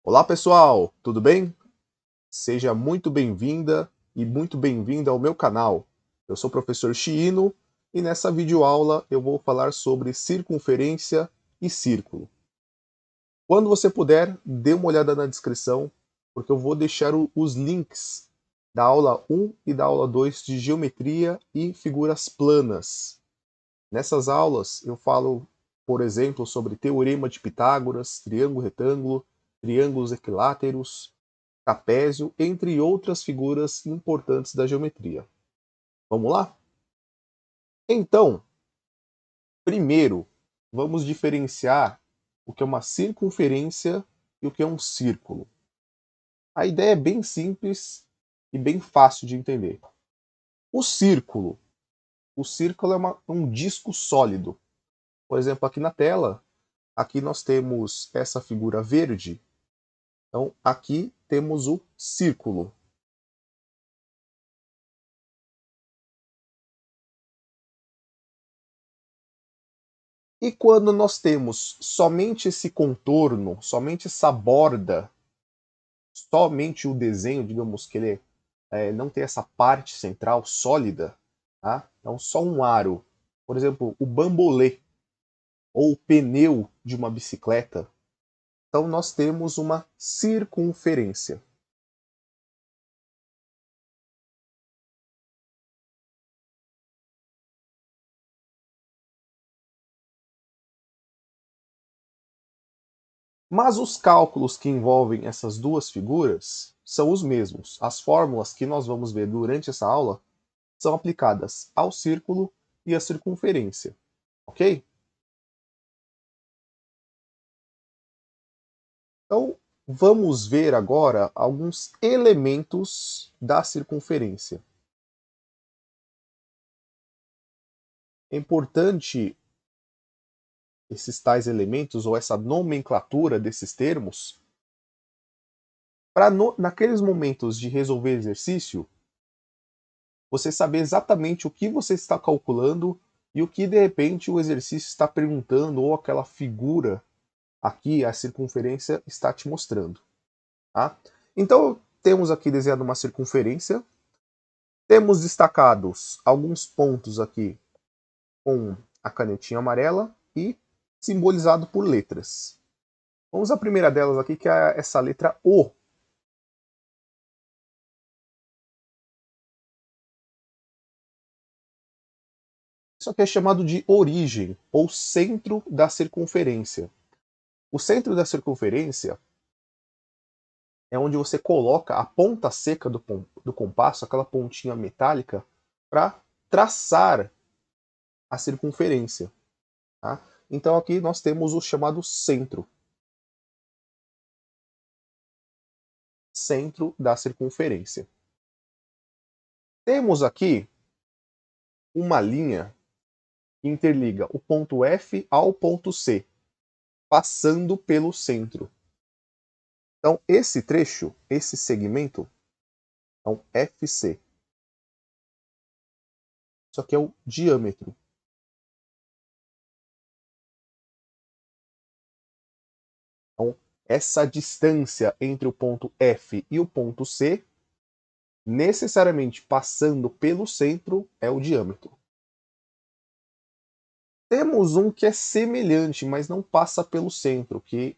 Olá pessoal, tudo bem? Seja muito bem-vinda e muito bem-vindo ao meu canal. Eu sou o professor Chiino e nessa videoaula eu vou falar sobre circunferência e círculo. Quando você puder, dê uma olhada na descrição, porque eu vou deixar os links da aula 1 e da aula 2 de geometria e figuras planas. Nessas aulas eu falo, por exemplo, sobre teorema de Pitágoras, triângulo retângulo, triângulos equiláteros, trapézio, entre outras figuras importantes da geometria. Vamos lá? Então, primeiro, vamos diferenciar o que é uma circunferência e o que é um círculo. A ideia é bem simples e bem fácil de entender. O círculo. O círculo é um disco sólido. Por exemplo, aqui na tela, aqui nós temos essa figura verde. Então, aqui temos o círculo. E quando nós temos somente esse contorno, somente essa borda, somente o desenho, digamos que ele não tem essa parte central sólida, tá? Então só um aro. Por exemplo, o bambolê ou o pneu de uma bicicleta. Então nós temos uma circunferência. Mas os cálculos que envolvem essas duas figuras são os mesmos. As fórmulas que nós vamos ver durante essa aula são aplicadas ao círculo e à circunferência, ok? Então, vamos ver agora alguns elementos da circunferência. É importante esses tais elementos ou essa nomenclatura desses termos para naqueles momentos de resolver exercício, você saber exatamente o que você está calculando e o que de repente o exercício está perguntando ou aquela figura aqui, a circunferência, está te mostrando. Tá? Então, temos aqui desenhado uma circunferência. Temos destacados alguns pontos aqui com a canetinha amarela e simbolizado por letras. Vamos à primeira delas aqui, que é essa letra O. Isso aqui é chamado de origem, ou centro da circunferência. O centro da circunferência é onde você coloca a ponta seca do compasso, aquela pontinha metálica, para traçar a circunferência. Tá? Então aqui nós temos o chamado centro. Centro da circunferência. Temos aqui uma linha que interliga o ponto F ao ponto C, passando pelo centro. Então, esse trecho, esse segmento, é um FC. Isso aqui é o diâmetro. Então, essa distância entre o ponto F e o ponto C, necessariamente passando pelo centro, é o diâmetro. Temos um que é semelhante, mas não passa pelo centro, que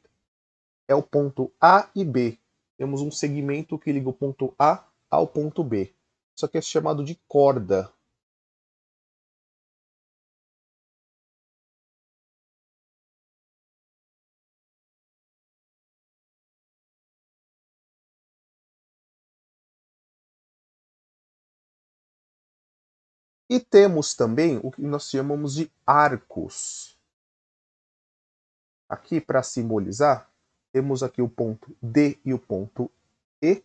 é o ponto A e B. Temos um segmento que liga o ponto A ao ponto B. Isso aqui é chamado de corda. E temos também o que nós chamamos de arcos. Aqui, para simbolizar, temos aqui o ponto D e o ponto E.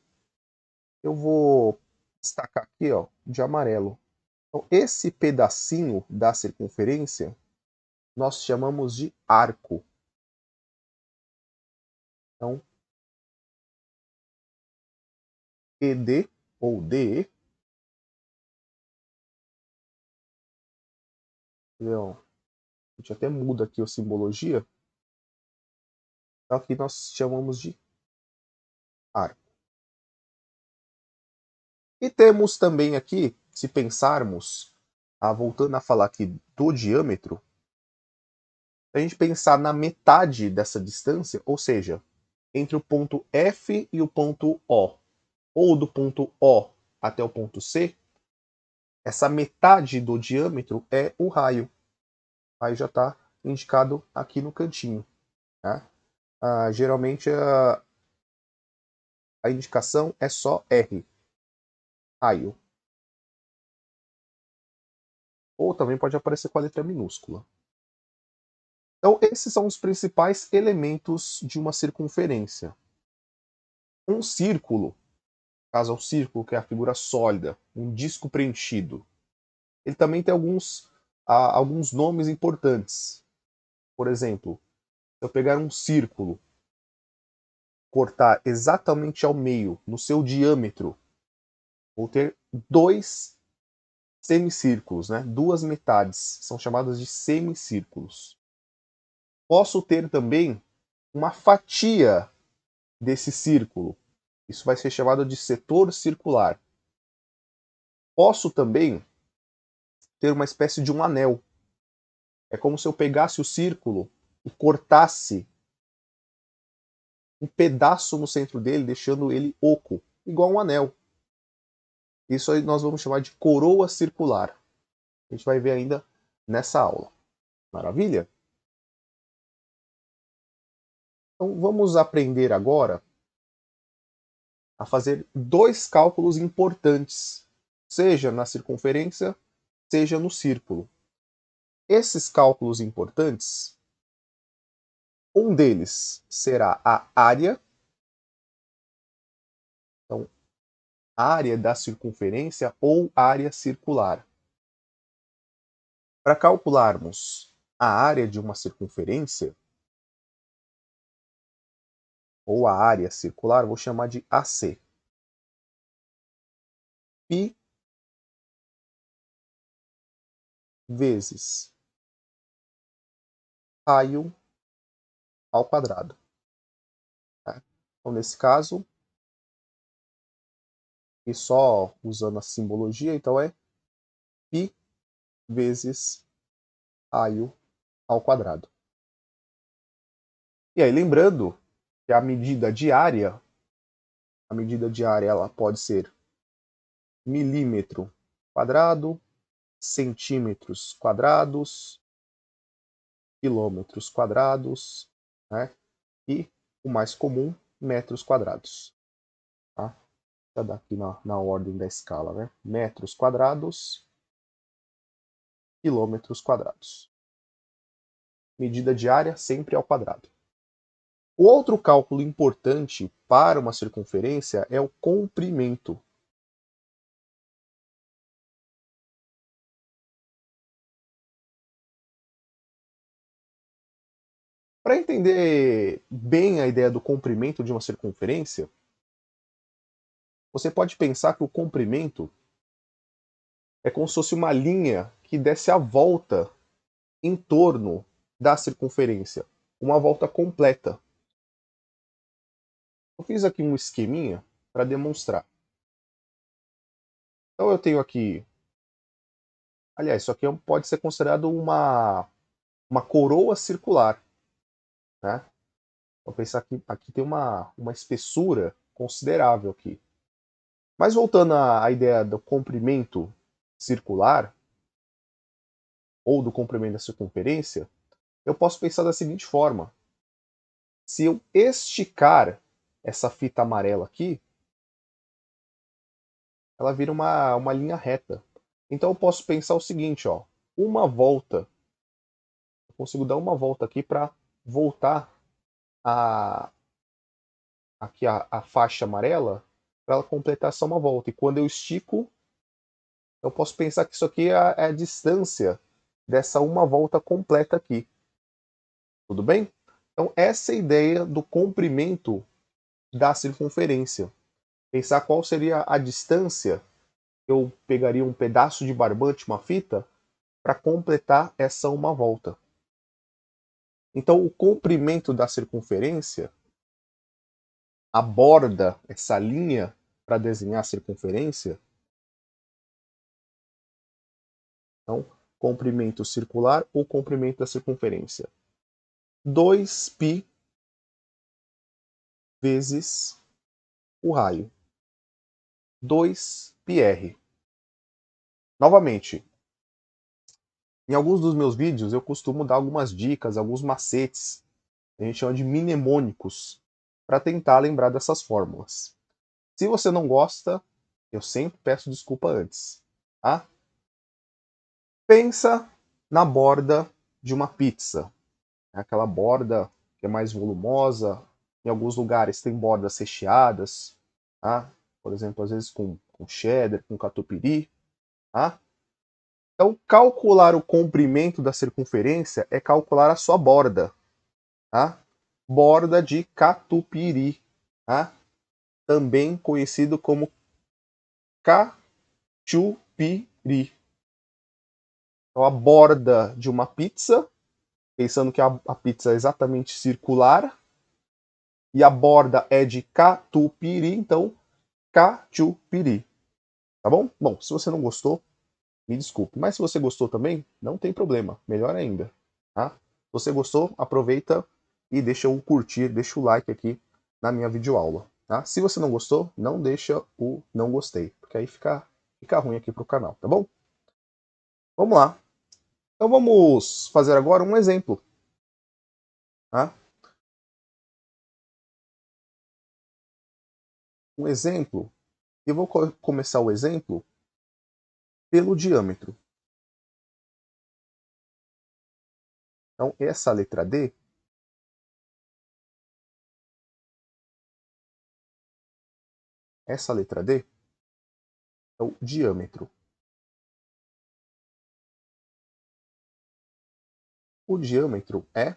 Eu vou destacar aqui, ó, de amarelo. Então, esse pedacinho da circunferência nós chamamos de arco. Então, ED ou DE. Então, a gente até muda aqui a simbologia. Então, aqui nós chamamos de E temos também aqui, se pensarmos, voltando a falar aqui do diâmetro, se a gente pensar na metade dessa distância, ou seja, entre o ponto F e o ponto O, ou do ponto O até o ponto C, essa metade do diâmetro é o raio. O raio já está indicado aqui no cantinho. Tá? Geralmente a indicação é só R, raio. Ou também pode aparecer com a letra minúscula. Então, esses são os principais elementos de uma circunferência. Um círculo, caso é um círculo, que é a figura sólida, um disco preenchido, ele também tem alguns nomes importantes. Por exemplo, se eu pegar um círculo, cortar exatamente ao meio, no seu diâmetro, vou ter dois semicírculos, né? Duas metades, são chamadas de semicírculos. Posso ter também uma fatia desse círculo. Isso vai ser chamado de setor circular. Posso também ter uma espécie de um anel. É como se eu pegasse o círculo e cortasse um pedaço no centro dele, deixando ele oco, igual um anel. Isso aí nós vamos chamar de coroa circular. A gente vai ver ainda nessa aula. Maravilha? Então vamos aprender agora a fazer dois cálculos importantes, seja na circunferência, seja no círculo. Esses cálculos importantes, um deles será a área, então, área da circunferência ou área circular. Para calcularmos a área de uma circunferência, ou a área circular, vou chamar de AC. Π vezes raio ao quadrado. Tá? Então, nesse caso, e só usando a simbologia, então é π vezes raio ao quadrado. E aí, lembrando que a medida diária ela pode ser milímetro quadrado, centímetros quadrados, quilômetros quadrados, né? E o mais comum, metros quadrados. Tá? Tá daqui na ordem da escala, né? Metros quadrados, quilômetros quadrados. Medida diária sempre ao quadrado. O outro cálculo importante para uma circunferência é o comprimento. Para entender bem a ideia do comprimento de uma circunferência, você pode pensar que o comprimento é como se fosse uma linha que desse a volta em torno da circunferência, uma volta completa. Eu fiz aqui um esqueminha para demonstrar. Então eu tenho aqui, aliás, isso aqui pode ser considerado uma coroa circular, né? Vou pensar que aqui tem uma espessura considerável aqui. Mas voltando à ideia do comprimento circular, ou do comprimento da circunferência, eu posso pensar da seguinte forma. Se eu esticar essa fita amarela aqui, ela vira uma linha reta. Então eu posso pensar o seguinte, ó, uma volta, eu consigo dar uma volta aqui para voltar aqui a faixa amarela, para ela completar só uma volta. E quando eu estico, eu posso pensar que isso aqui é a distância dessa uma volta completa aqui. Tudo bem? Então essa é a ideia do comprimento da circunferência. Pensar qual seria a distância, eu pegaria um pedaço de barbante, uma fita, para completar essa uma volta. Então o comprimento da circunferência, a borda, essa linha para desenhar a circunferência, Então, comprimento circular ou comprimento da circunferência. 2π vezes o raio. 2πr. Novamente, em alguns dos meus vídeos eu costumo dar algumas dicas, alguns macetes, a gente chama de mnemônicos, para tentar lembrar dessas fórmulas. Se você não gosta, eu sempre peço desculpa antes. Tá? Pensa na borda de uma pizza. Aquela borda que é mais volumosa. Em alguns lugares tem bordas recheadas. Tá? Por exemplo, às vezes com cheddar, com catupiry. Tá? Então, calcular o comprimento da circunferência é calcular a sua borda. Tá? Borda de catupiry. Tá? Também conhecido como cachupiri. Então, a borda de uma pizza, pensando que a pizza é exatamente circular, e a borda é de catupiry, então cachupiri. Tá bom? Bom, se você não gostou, me desculpe. Mas se você gostou também, não tem problema. Melhor ainda. Tá? Se você gostou, aproveita e deixa um curtir, deixa o like aqui na minha videoaula. Tá? Se você não gostou, não deixa o não gostei, porque aí fica ruim aqui pro canal, tá bom? Vamos lá. Então vamos fazer agora um exemplo. Tá? Um exemplo. Eu vou começar o exemplo pelo diâmetro. Então, essa letra D, é o diâmetro. O diâmetro é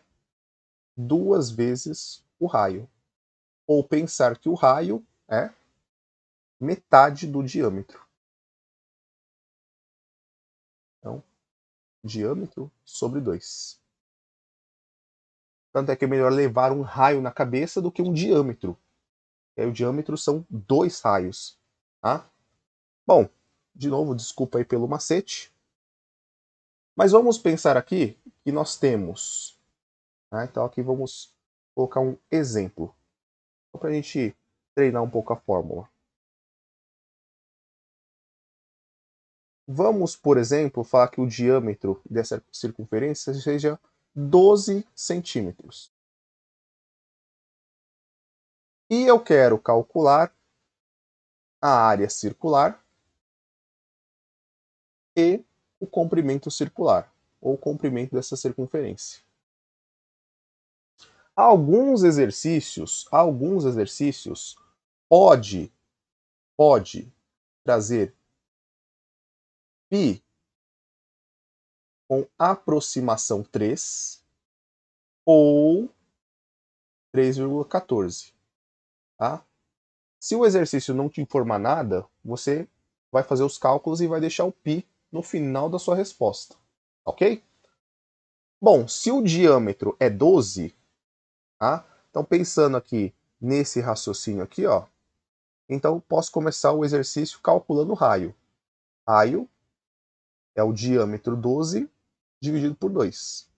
2 vezes o raio. Ou pensar que o raio é metade do diâmetro. Então, diâmetro sobre 2. Tanto é que é melhor levar um raio na cabeça do que um diâmetro. E aí, o diâmetro são 2 raios. Tá? Bom, de novo, desculpa aí pelo macete. Mas vamos pensar aqui que nós temos. Tá? Então aqui vamos colocar um exemplo. Para a gente treinar um pouco a fórmula. Vamos, por exemplo, falar que o diâmetro dessa circunferência seja 12 centímetros. E eu quero calcular a área circular e o comprimento circular, ou o comprimento dessa circunferência. Alguns exercícios pode trazer π com aproximação 3 ou 3,14. Tá? Se o exercício não te informar nada, você vai fazer os cálculos e vai deixar o π no final da sua resposta. Ok? Bom, se o diâmetro é 12, tá? Então pensando aqui nesse raciocínio aqui, ó, então eu posso começar o exercício calculando o raio. Raio é o diâmetro 12 dividido por 2.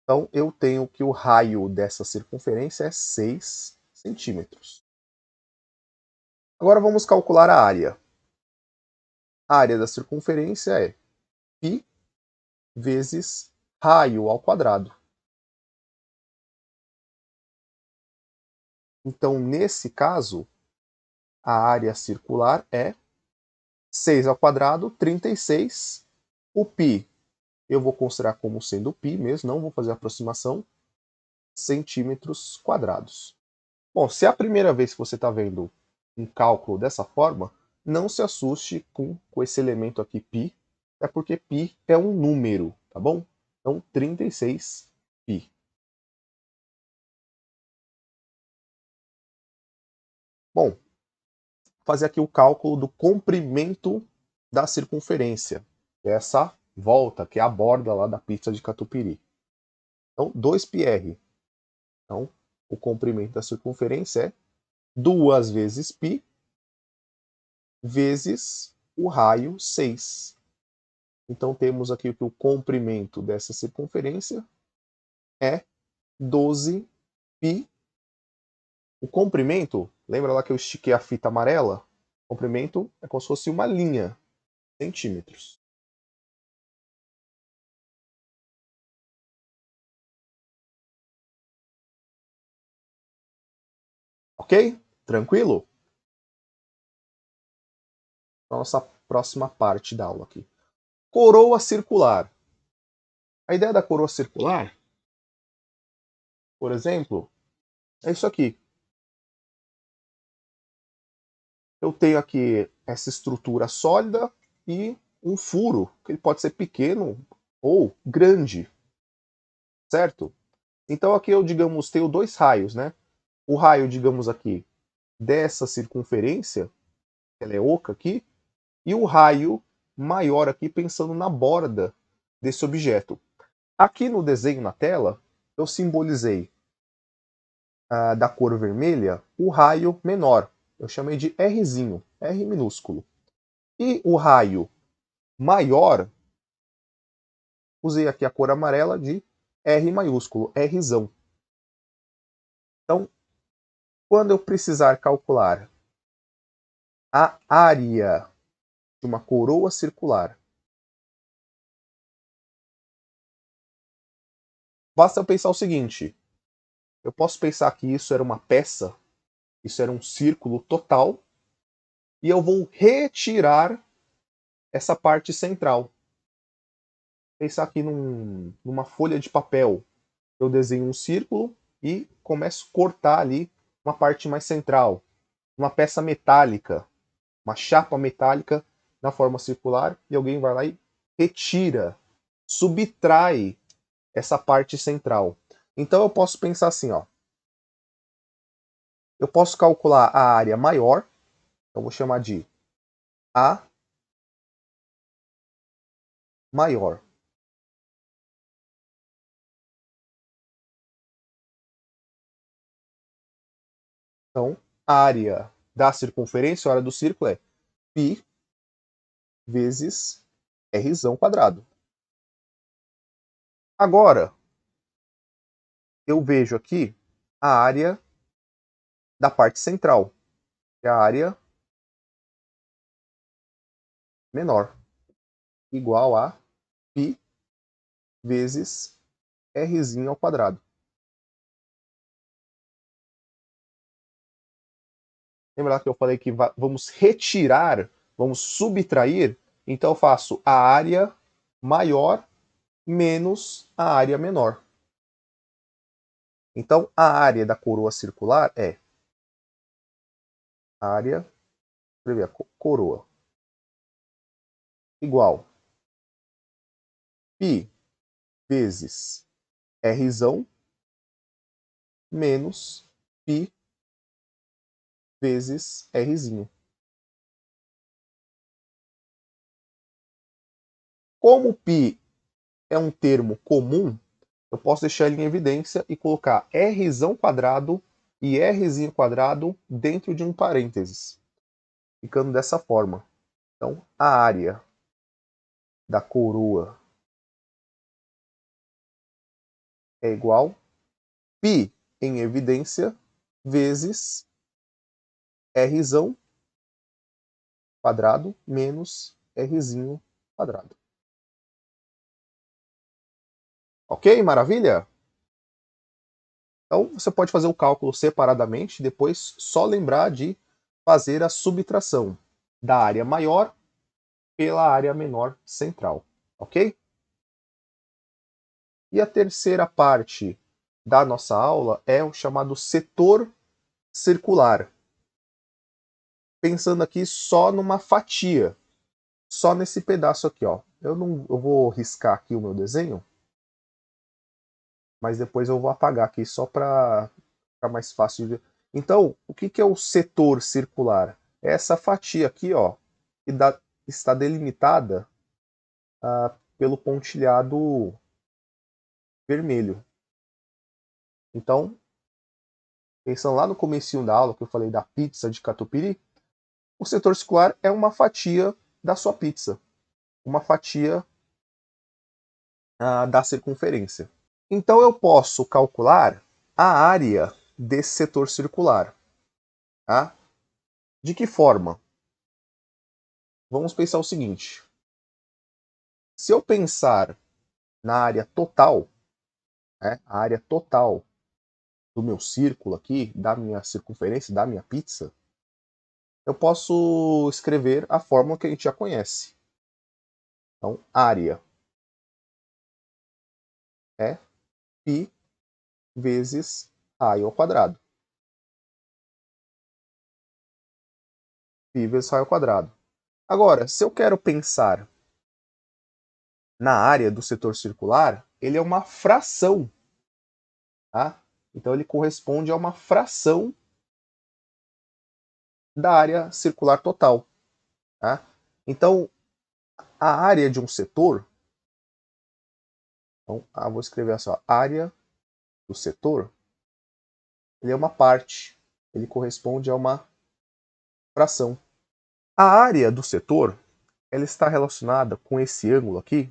Então eu tenho que o raio dessa circunferência é 6 centímetros. Agora vamos calcular a área. A área da circunferência é π vezes raio ao quadrado. Então, nesse caso, a área circular é 6 ao quadrado, 36. O π eu vou considerar como sendo π mesmo, não vou fazer aproximação, centímetros quadrados. Bom, se é a primeira vez que você está vendo um cálculo dessa forma, não se assuste com esse elemento aqui π, é porque π é um número, tá bom? Então, 36π. Bom, fazer aqui o cálculo do comprimento da circunferência, que é essa volta, que é a borda lá da pizza de catupiry. Então, 2πr. Então, o comprimento da circunferência é 2 vezes π vezes o raio 6. Então temos aqui que o comprimento dessa circunferência é 12 π. O comprimento, lembra lá que eu estiquei a fita amarela? O comprimento é como se fosse uma linha, centímetros. Ok? Tranquilo? Nossa próxima parte da aula aqui. Coroa circular. A ideia da coroa circular, por exemplo, é isso aqui. Eu tenho aqui essa estrutura sólida e um furo, que ele pode ser pequeno ou grande, certo? Então aqui eu, digamos, tenho dois raios, né? O raio, digamos aqui, dessa circunferência, ela é oca aqui, e o raio maior aqui, pensando na borda desse objeto. Aqui no desenho na tela, eu simbolizei da cor vermelha o raio menor. Eu chamei de Rzinho, R minúsculo. E o raio maior, usei aqui a cor amarela de R maiúsculo, Rzão. Então, quando eu precisar calcular a área de uma coroa circular, basta eu pensar o seguinte: eu posso pensar que isso era uma peça, isso era um círculo total, e eu vou retirar essa parte central. Pensar aqui numa folha de papel. Eu desenho um círculo e começo a cortar ali uma parte mais central. Uma peça metálica, uma chapa metálica na forma circular, e alguém vai lá e retira, subtrai essa parte central. Então eu posso pensar assim, ó. Eu posso calcular a área maior, eu vou chamar de A maior. Então, a área da circunferência, a área do círculo é π vezes Rzão quadrado. Agora, eu vejo aqui a área da parte central, que é a área menor, igual a π vezes Rzinho ao quadrado. Lembra que eu falei que vamos retirar, vamos subtrair? Então eu faço a área maior menos a área menor. Então a área da coroa circular é área, escrever a coroa, igual π vezes Rzão menos π vezes Rzinho. Como π é um termo comum, eu posso deixar ele em evidência e colocar Rzão quadrado e Rzinho quadrado dentro de um parênteses, ficando dessa forma. Então, a área da coroa é igual π em evidência vezes Rzão quadrado menos Rzinho quadrado. Ok? Maravilha? Então, você pode fazer o cálculo separadamente, depois só lembrar de fazer a subtração da área maior pela área menor central. Ok? E a terceira parte da nossa aula é o chamado setor circular. Pensando aqui só numa fatia, só nesse pedaço aqui, ó. Eu vou riscar aqui o meu desenho, mas depois eu vou apagar aqui só para ficar mais fácil de ver. Então, o que é o setor circular? É essa fatia aqui, ó, que está delimitada pelo pontilhado vermelho. Então, pensando lá no comecinho da aula que eu falei da pizza de catupiry, O setor circular é uma fatia da sua pizza, uma fatia da circunferência. Então eu posso calcular a área desse setor circular. Tá? De que forma? Vamos pensar o seguinte. Se eu pensar na área total, né, a área total do meu círculo aqui, da minha circunferência, da minha pizza, eu posso escrever a fórmula que a gente já conhece. Então, área é π vezes raio ao quadrado. Π vezes raio ao quadrado. Agora, se eu quero pensar na área do setor circular, ele é uma fração. Tá? Então, ele corresponde a uma fração da área circular total. Tá? Então, a área de um setor, então, vou escrever assim, ó, área do setor, ele é uma parte, ele corresponde a uma fração. A área do setor, ela está relacionada com esse ângulo aqui,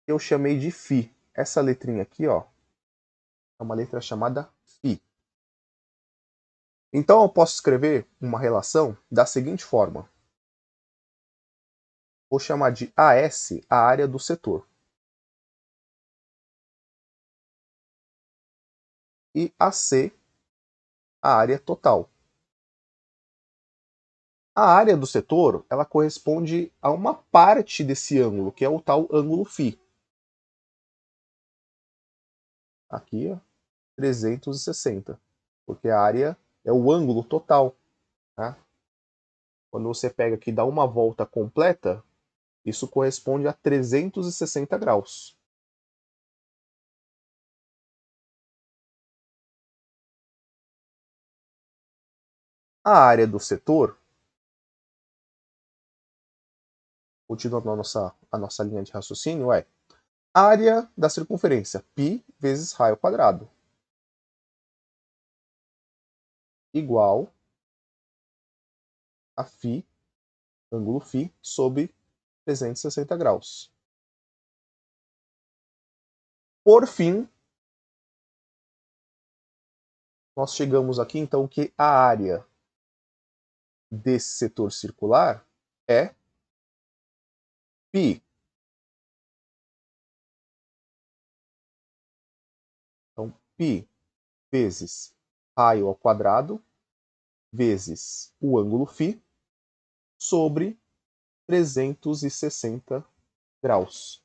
que eu chamei de φ. Essa letrinha aqui, ó, é uma letra chamada φ. Então eu posso escrever uma relação da seguinte forma. Vou chamar de AS a área do setor. E AC a área total. A área do setor, ela corresponde a uma parte desse ângulo, que é o tal ângulo φ. Aqui, ó, 360, porque a área é o ângulo total. Tá? Quando você pega aqui e dá uma volta completa, isso corresponde a 360 graus. A área do setor, continuando a nossa linha de raciocínio, é área da circunferência, π vezes raio ao quadrado, igual a φ, ângulo φ, sobre 360 graus. Por fim, nós chegamos aqui então que a área desse setor circular é π. Então, π vezes raio ao quadrado vezes o ângulo φ sobre 360 graus.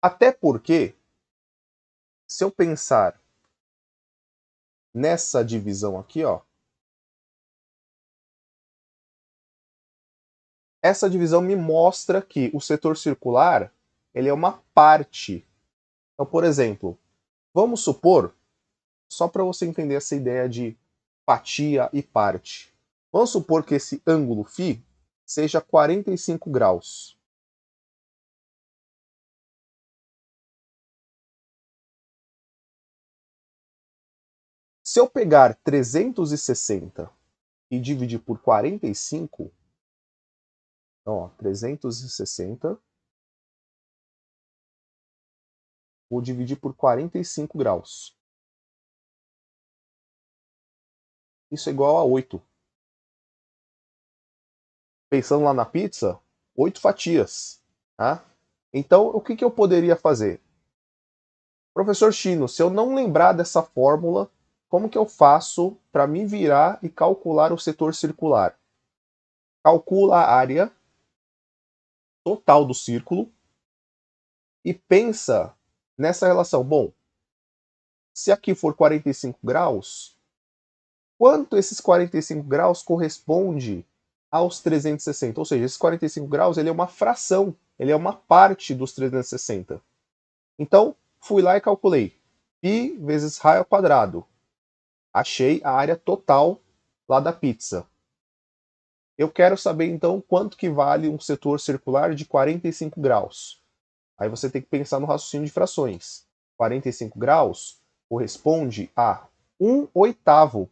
Até porque, se eu pensar nessa divisão aqui, ó, essa divisão me mostra que o setor circular ele é uma parte. Então, por exemplo, vamos supor, só para você entender essa ideia de fatia e parte, vamos supor que esse ângulo φ seja 45 graus. Se eu pegar 360 e dividir por 45, então, ó, 360, vou dividir por 45 graus. Isso é igual a 8. Pensando lá na pizza, 8 fatias. Tá? Então, o que eu poderia fazer? Professor Chino, se eu não lembrar dessa fórmula, como que eu faço para me virar e calcular o setor circular? Calcula a área total do círculo e pensa nessa relação. Bom, se aqui for 45 graus, quanto esses 45 graus corresponde aos 360? Ou seja, esses 45 graus ele é uma fração, ele é uma parte dos 360. Então, fui lá e calculei. Π vezes raio ao quadrado. Achei a área total lá da pizza. Eu quero saber então quanto que vale um setor circular de 45 graus. Aí você tem que pensar no raciocínio de frações. 45 graus corresponde a 1/8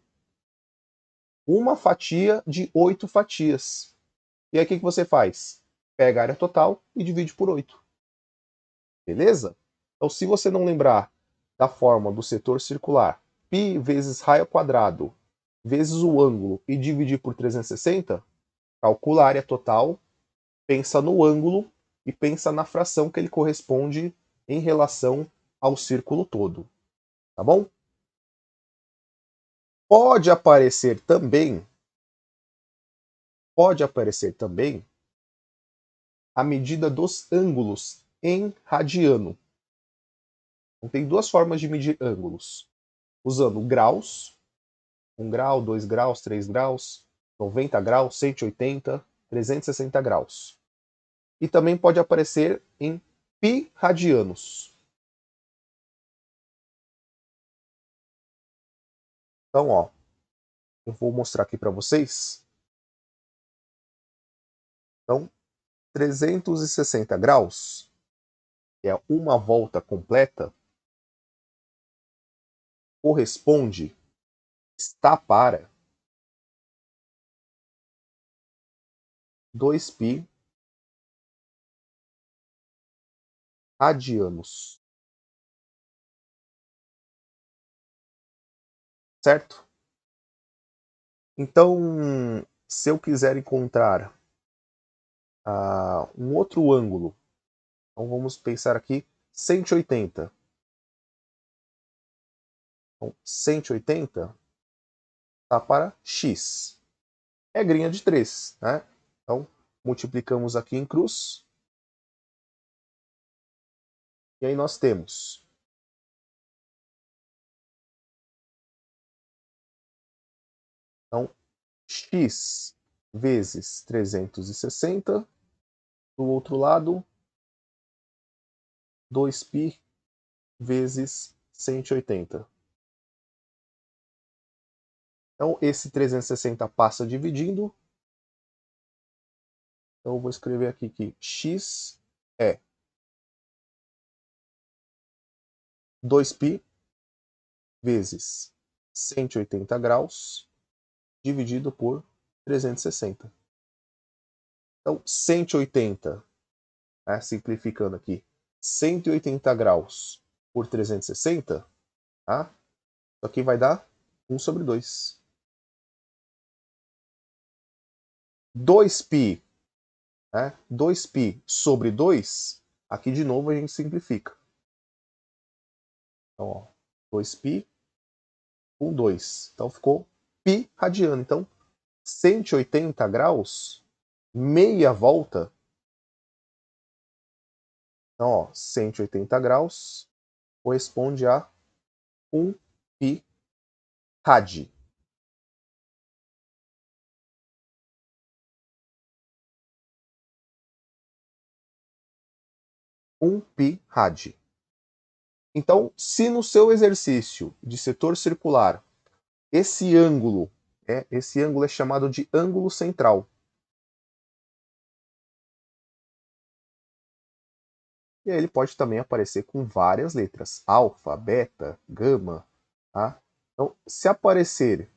uma fatia de 8 fatias. E aí o que você faz? Pega a área total e divide por 8. Beleza? Então, se você não lembrar da forma do setor circular, π vezes raio quadrado vezes o ângulo e dividir por 360, calcula a área total, pensa no ângulo e pensa na fração que ele corresponde em relação ao círculo todo. Tá bom? Pode aparecer também a medida dos ângulos em radiano. Então, tem duas formas de medir ângulos. Usando graus, 1 grau, 2 graus, 3 graus, 90 graus, 180, 360 graus. E também pode aparecer em π radianos. Então, ó, eu vou mostrar aqui para vocês. Então, 360 graus, que é uma volta completa, corresponde, está para 2π radianos. Certo? Então, se eu quiser encontrar um outro ângulo, então vamos pensar aqui 180. Então, 180 está para x. Regrinha de 3, né? Então, multiplicamos aqui em cruz. E aí nós temos então, x vezes 360. Do outro lado, 2π vezes 180. Então, esse 360 passa dividindo. Então, eu vou escrever aqui que x é 2π vezes 180 graus dividido por 360. Então, 180, né, simplificando aqui, 180 graus por 360, tá? Isso aqui vai dar 1 sobre 2. 2π, né? 2π sobre 2, aqui de novo a gente simplifica. Então, ó, 2π com 2. Então ficou π radiano. Então, 180 graus, meia volta. Então, ó, 180 graus corresponde a 1π rad. Um π rad. Então, se no seu exercício de setor circular, esse ângulo é chamado de ângulo central. E aí ele pode também aparecer com várias letras, alfa, beta, gama. Tá? Então, se aparecer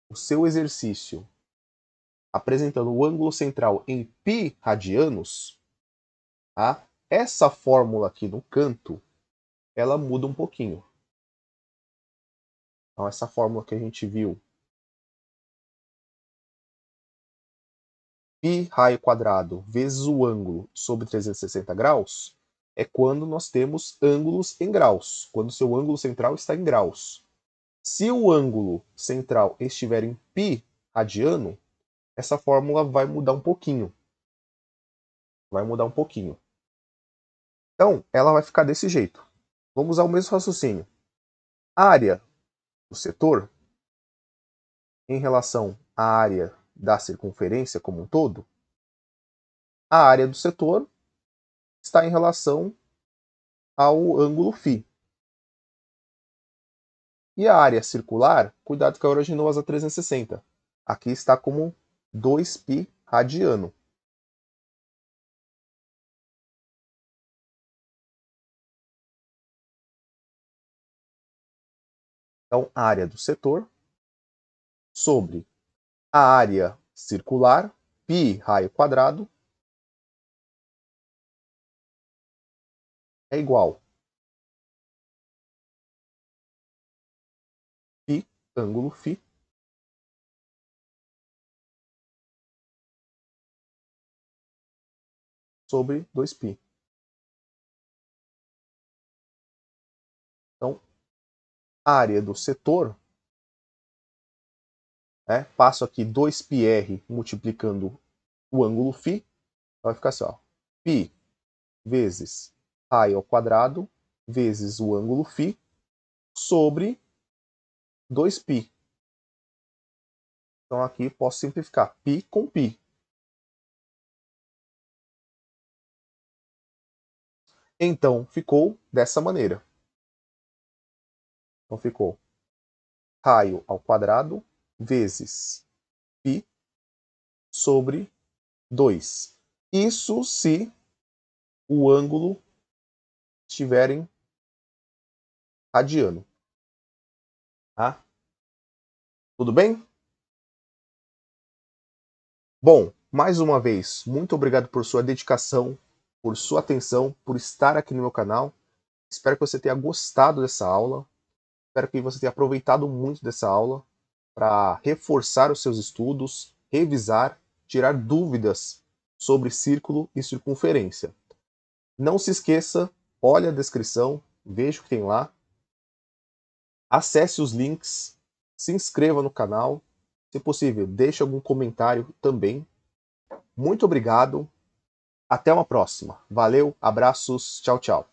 o seu exercício apresentando o ângulo central em π radianos, tá? Essa fórmula aqui no canto, ela muda um pouquinho. Então, essa fórmula que a gente viu, π raio quadrado vezes o ângulo sobre 360 graus, é quando nós temos ângulos em graus, quando o seu ângulo central está em graus. Se o ângulo central estiver em π radiano, essa fórmula vai mudar um pouquinho. Vai mudar um pouquinho. Então, ela vai ficar desse jeito. Vamos usar o mesmo raciocínio. A área do setor, em relação à área da circunferência como um todo, a área do setor está em relação ao ângulo φ. E a área circular, cuidado que agora a gente não usa 360. Aqui está como 2π radiano. Então, a área do setor sobre a área circular, π raio quadrado, é igual π, ângulo φ, sobre 2π. Então, a área do setor, passo aqui 2πr multiplicando o ângulo φ, vai ficar assim, ó, π vezes raio ao quadrado vezes o ângulo φ sobre 2π. Então aqui posso simplificar π com π. Então ficou dessa maneira. Então ficou raio ao quadrado vezes π sobre 2. Isso se o ângulo estiver em radiano. Tá? Tudo bem? Bom, mais uma vez, muito obrigado por sua dedicação, por sua atenção, por estar aqui no meu canal. Espero que você tenha gostado dessa aula. Espero que você tenha aproveitado muito dessa aula para reforçar os seus estudos, revisar, tirar dúvidas sobre círculo e circunferência. Não se esqueça, olhe a descrição, veja o que tem lá. Acesse os links, se inscreva no canal. Se possível, deixe algum comentário também. Muito obrigado. Até uma próxima. Valeu, abraços, tchau, tchau.